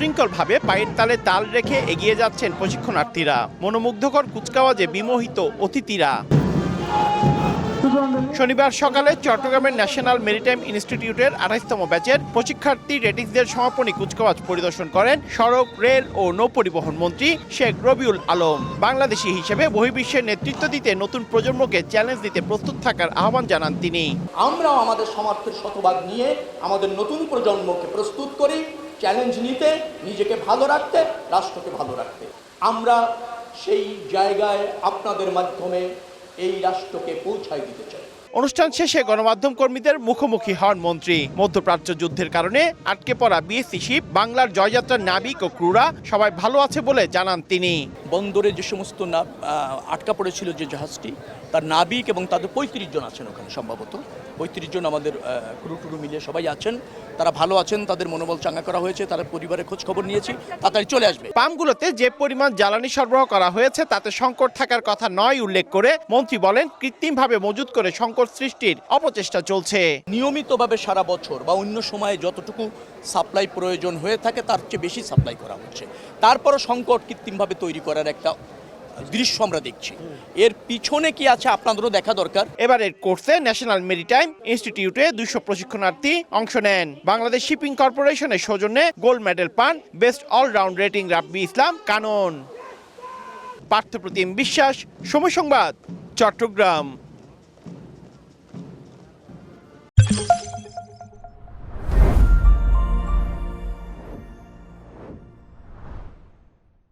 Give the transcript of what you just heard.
সুশৃঙ্খলভাবে পায়ের তালে তাল রেখে এগিয়ে যাচ্ছেন প্রশিক্ষণার্থীরা। মনোমুগ্ধকর কুচকাওয়াজে বিমোহিত অতিথিরা। শনিবার সকালে চট্টগ্রামের ন্যাশনাল মেরিটাইম ইনস্টিটিউটের 28তম ব্যাচের প্রশিক্ষার্থী রেটিক্সদের সমাপনী কুচকাওয়াজ পরিদর্শন করেন সড়ক, রেল ও নৌপরিবহন মন্ত্রী শেখ রবিউল আলম। বাংলাদেশি হিসেবে বহির্বিশ্বের নেতৃত্ব দিতে নতুন প্রজন্মকে চ্যালেঞ্জ দিতে প্রস্তুত থাকার আহ্বান জানান তিনি। আমরাও আমাদের সামর্থ্যের শতভাগ নিয়ে আমাদের নতুন প্রজন্মকে প্রস্তুত করি চ্যালেঞ্জ নিতে, নিজেকে ভালো রাখতে, রাষ্ট্রকে ভালো রাখতে। আমরা সেই জায়গায় আপনাদের মাধ্যমে এই রাষ্ট্রকে পৌঁছায় দিতে চাই। অনুষ্ঠান শেষে গণমাধ্যম কর্মীদের মুখোমুখি হন মন্ত্রী। মধ্যপ্রাচ্য যুদ্ধের কারণে আটকে পড়া বিএসসি শিপ, বাংলার জয়যাত্রার নাবিক ও ক্রুরা সবাই ভালো আছে বলে জানান তিনি। বন্দরে যে সমস্ত আটকা পড়েছিল যে জাহাজটি, তার নাবিক এবং তাদের 35 জন আছেন ওখানে, সম্ভবত 35 জন আমাদের ক্রু টুরু মিলিয়ে সবাই আছেন। তারা ভালো আছেন, তাদের মনোবল চাঙ্গা করা হয়েছে, তাদের পরিবারের খোঁজ খবর নিয়েছি, তাড়াতাড়ি চলে আসবে। পাম্পগুলোতে যে পরিমাণ জ্বালানি সরবরাহ করা হয়েছে তাতে সংকট থাকার কথা নয় উল্লেখ করে মন্ত্রী বলেন, কৃত্রিমভাবে মজুত করে সংকট সৃষ্টির অপচেষ্টা চলছে। নিয়মিতভাবে সারা বছর বা অন্য সময়ে যতটুকু সাপ্লাই প্রয়োজন হয়ে থাকে তার চেয়ে বেশি সাপ্লাই করা হচ্ছে। তারপরও সংকট কৃত্রিমভাবে তৈরি করার একটা দৃশ্য আমরা দেখছি। এর পিছনে কি আছে আপনাদেরও দেখা দরকার। এবারের কোর্সে ন্যাশনাল মেরিটাইম ইনস্টিটিউটে 200 প্রশিক্ষণার্থী অংশ নেন। বাংলাদেশ শিপিং কর্পোরেশনের সৌজন্যে গোল্ড মেডেল পান বেস্ট অলরাউন্ড রেটিং রাব্বি ইসলাম কানন। পার্থপ্রতিম বিশ্বাস, সময় সংবাদ, চট্টগ্রাম।